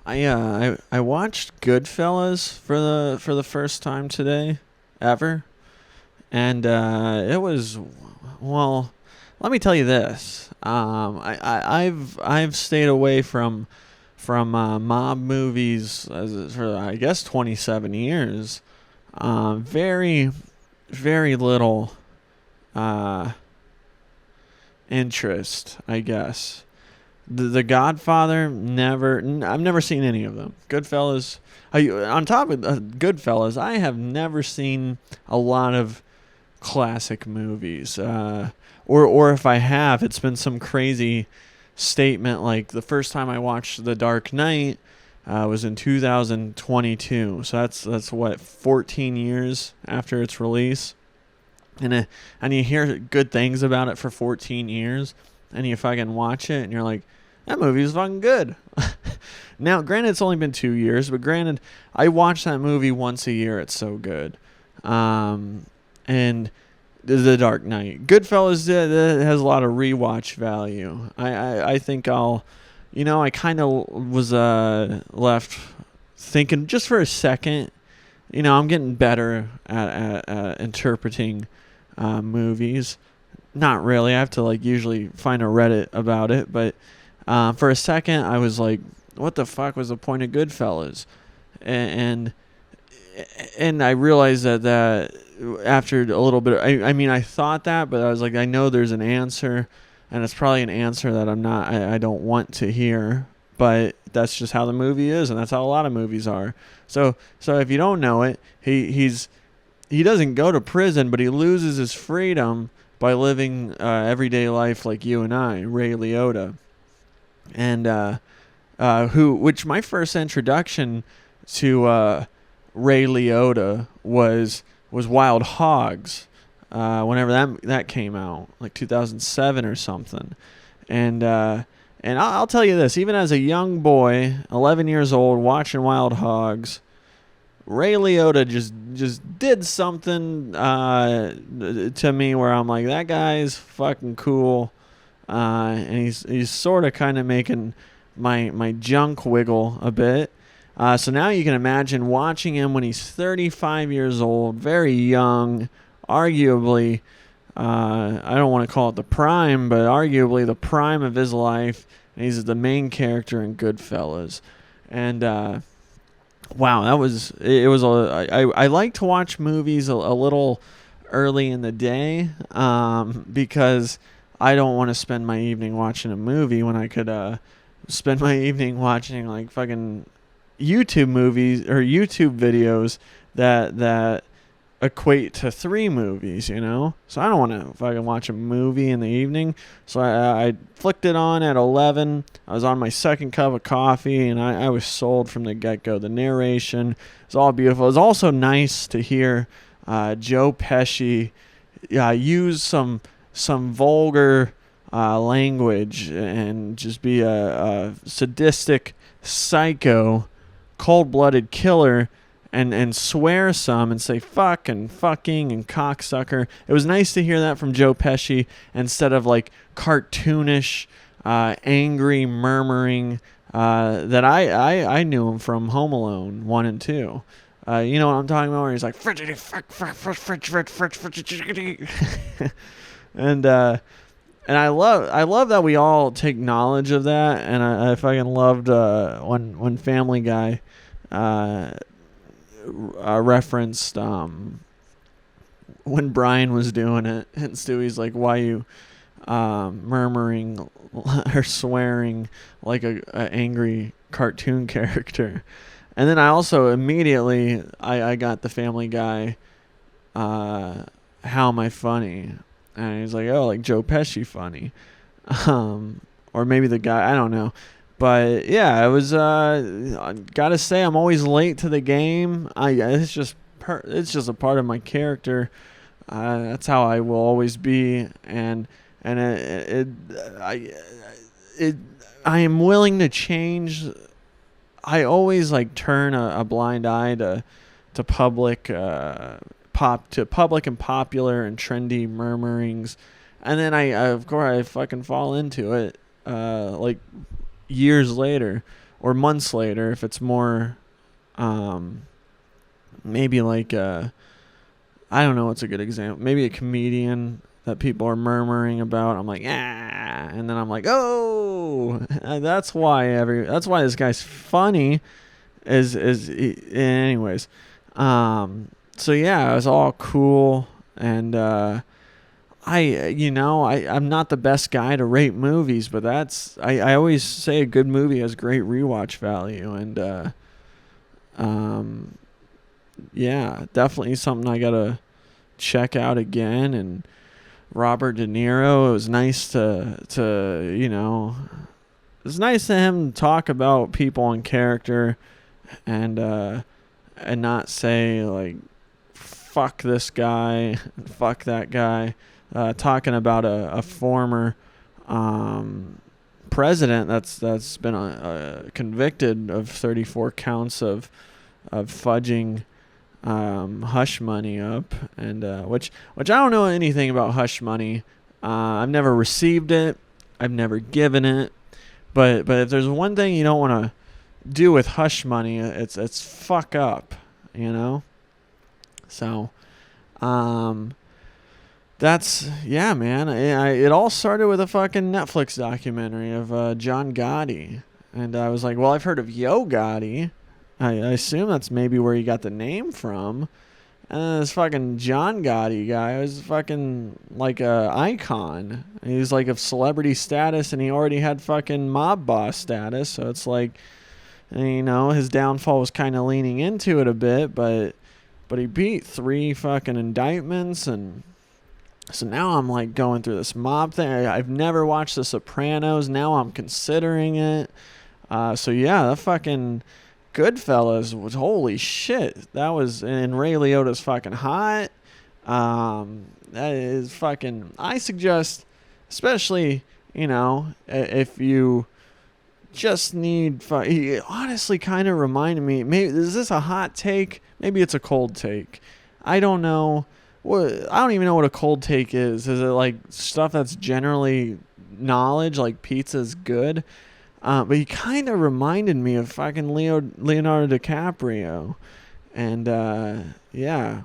I watched Goodfellas for the first time today, ever, and it was well. Let me tell you this. I've stayed away from mob movies for I guess 27 years. Very very little uh, interest, I guess. The Godfather, I've never seen any of them. Goodfellas, on top of Goodfellas, I have never seen a lot of classic movies. Or if I have, it's been some crazy statement. Like the first time I watched The Dark Knight was in 2022. So that's what 14 years after its release, and you hear good things about it for 14 years, and you fucking watch it, and you're like, that movie's fucking good. Now, granted, it's only been 2 years, but granted, I watch that movie once a year. It's so good. And The Dark Knight. Goodfellas has a lot of rewatch value. I think I kind of was left thinking just for a second. I'm getting better at interpreting movies. Not really. I have to usually find a Reddit about it, but for a second I was like, what the fuck was the point of Goodfellas? And I realized that after a little bit, I mean, I thought that, but I was like, I know there's an answer, and it's probably an answer that I don't want to hear, but that's just how the movie is, and that's how a lot of movies are. So if you don't know it, he doesn't go to prison, but he loses his freedom by living everyday life like you and I, Ray Liotta, and which my first introduction to Ray Liotta was Wild Hogs, whenever that came out, like 2007 or something, and I'll tell you this, even as a young boy, 11 years old, watching Wild Hogs, Ray Liotta just did something to me where I'm like, that guy's fucking cool, and he's sort of kind of making my junk wiggle a bit. So now you can imagine watching him when he's 35 years old, very young, arguably, I don't want to call it the prime, but arguably the prime of his life. And he's the main character in Goodfellas. And wow, I like to watch movies a little early in the day, because I don't want to spend my evening watching a movie when I could spend my evening watching like fucking YouTube movies or YouTube videos that equate to 3 movies, So I don't want to fucking watch a movie in the evening. So I flicked it on at 11. I was on my second cup of coffee, and I was sold from the get-go. The narration is all beautiful. It was also nice to hear Joe Pesci use some vulgar language and just be a sadistic psycho, cold-blooded killer, and swear some and say fuck and fucking and cocksucker. It was nice to hear that from Joe Pesci instead of like cartoonish, angry murmuring that I knew him from Home Alone 1 and 2. You know what I'm talking about? Where he's like, friggity, friggity. And I love that we all take knowledge of that, and I fucking loved when Family Guy referenced when Brian was doing it, and Stewie's like, why you murmuring or swearing like a angry cartoon character. And then I also immediately I got the Family Guy how am I funny, and he's like, oh, like Joe Pesci funny, or maybe the guy, I don't know. But yeah, it was. Gotta say, I'm always late to the game. It's just a part of my character. That's how I will always be, and I am willing to change. I always turn a blind eye to public public and popular and trendy murmurings, and then of course I fucking fall into it. Years later, or months later if it's more, maybe like I don't know what's a good example. Maybe a comedian that people are murmuring about. I'm like, and then I'm like, oh, that's why this guy's funny. Anyways, so yeah, it was all cool, and I'm not the best guy to rate movies, but I always say a good movie has great rewatch value, and yeah, definitely something I gotta check out again. And Robert De Niro, it was nice it was nice to him talk about people and character, and not say like fuck this guy, fuck that guy. Talking about a former president that's been convicted of 34 counts of fudging hush money up, and which I don't know anything about hush money. I've never received it. I've never given it. But if there's one thing you don't want to do with hush money, it's fuck up, So, that's, yeah, man. It all started with a fucking Netflix documentary of John Gotti, and I was like, well, I've heard of Yo Gotti. I assume that's maybe where he got the name from. And this fucking John Gotti guy was fucking like a icon. He was like of celebrity status, and he already had fucking mob boss status. So it's like, his downfall was kind of leaning into it a bit, but he beat 3 fucking indictments, and so now I'm like going through this mob thing. I've never watched The Sopranos. Now I'm considering it. So yeah, that fucking Goodfellas was, holy shit. That was, and Ray Liotta's fucking hot. That is fucking, I suggest, especially, if you just need, he honestly kind of reminded me, maybe, is this a hot take? Maybe it's a cold take. I don't know. I don't even know what a cold take is. Is it like stuff that's generally knowledge, like pizza's good? But he kind of reminded me of fucking Leonardo DiCaprio. And, yeah,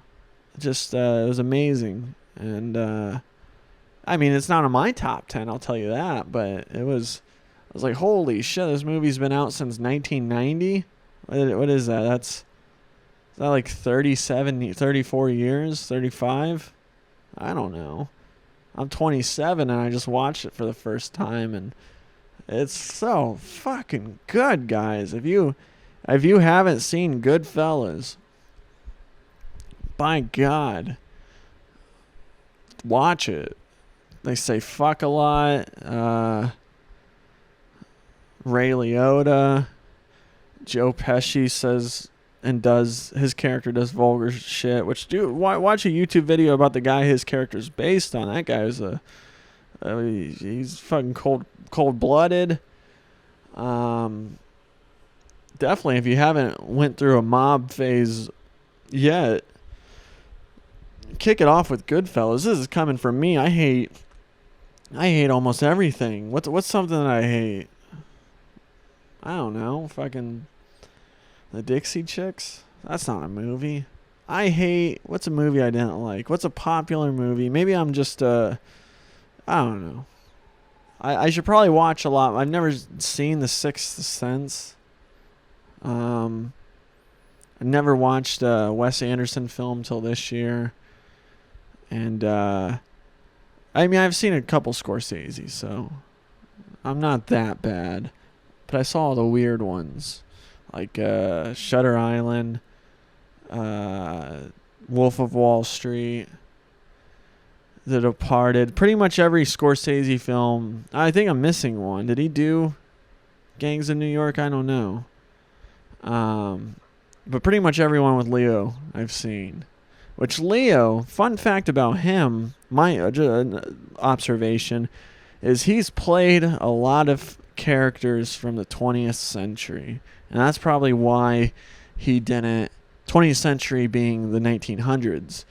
just, it was amazing. And, I mean, it's not on my top 10, I'll tell you that. But I was like, holy shit, this movie's been out since 1990? What is that? Is that like 34 years, 35? I don't know. I'm 27 and I just watched it for the first time, and it's so fucking good, guys. If you haven't seen Goodfellas, by God, watch it. They say fuck a lot. Ray Liotta, Joe Pesci says and his character does vulgar shit. Which, dude, watch a YouTube video about the guy his character's based on. That guy is he's fucking cold-blooded. Definitely, if you haven't went through a mob phase yet, kick it off with Goodfellas. This is coming from me. I hate almost everything. What's something that I hate? I don't know. Fucking the Dixie Chicks. That's not a movie. What's a movie I didn't like? What's a popular movie? Maybe I'm just I don't know. I should probably watch a lot. I've never seen The Sixth Sense. I never watched a Wes Anderson film till this year. And I mean, I've seen a couple Scorsese, so I'm not that bad. But I saw all the weird ones, like Shutter Island, Wolf of Wall Street, The Departed. Pretty much every Scorsese film. I think I'm missing one. Did he do Gangs of New York? I don't know. But pretty much everyone with Leo I've seen. Which Leo, fun fact about him, my observation, is he's played a lot of characters from the 20th century. And that's probably why he didn't, 20th century being the 1900s.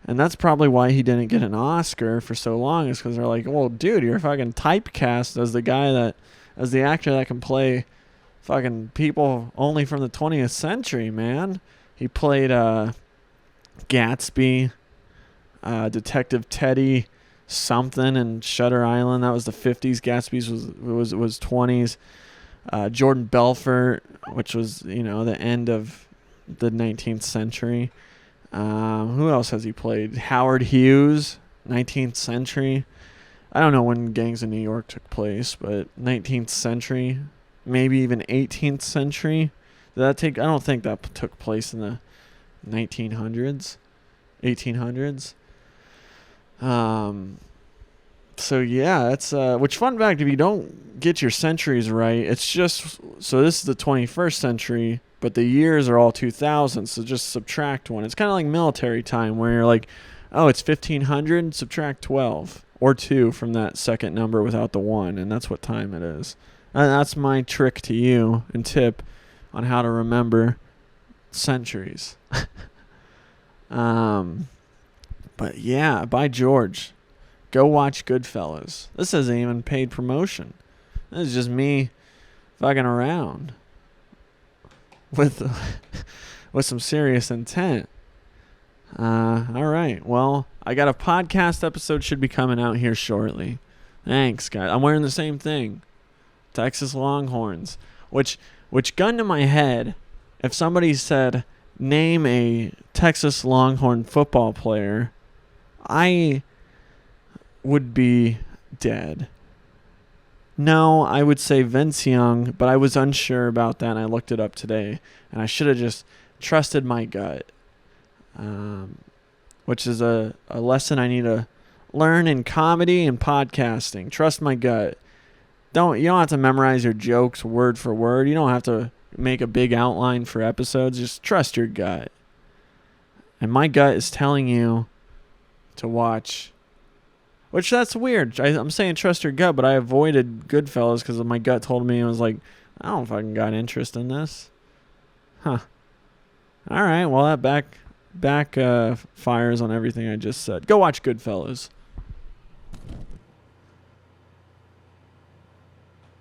And that's probably why he didn't get an Oscar for so long, is because they're like, well, dude, you're fucking typecast as the actor that can play fucking people only from the 20th century, man. He played Gatsby, Detective Teddy something in Shutter Island. That was the 50s. Gatsby's was 20s. Jordan Belfort, which was, the end of the 19th century. Who else has he played? Howard Hughes, 19th century. I don't know when Gangs of New York took place, but 19th century, maybe even 18th century. Did that take? I don't think that took place in the 1900s, 1800s. So yeah, that's which fun fact, if you don't get your centuries right, it's just, so this is the 21st century, but the years are all 2000, so just subtract one. It's kind of like military time where you're like, oh, it's 1500, subtract 12 or 2 from that second number without the 1, and that's what time it is. And that's my trick to you and tip on how to remember centuries. But yeah, by George, go watch Goodfellas. This isn't even paid promotion. This is just me fucking around with some serious intent. All right. Well, I got a podcast episode should be coming out here shortly. Thanks, guys. I'm wearing the same thing. Texas Longhorns. Which gun to my head, if somebody said, name a Texas Longhorn football player, I would be dead. No, I would say Vince Young, but I was unsure about that, and I looked it up today, and I should have just trusted my gut, which is a lesson I need to learn in comedy and podcasting. Trust my gut. You don't have to memorize your jokes word for word. You don't have to make a big outline for episodes. Just trust your gut. And my gut is telling you to watch, which that's weird. I'm saying trust your gut, but I avoided Goodfellas because my gut told me, I was like, I don't fucking got interest in this. Huh. All right. Well, that back fires on everything I just said. Go watch Goodfellas.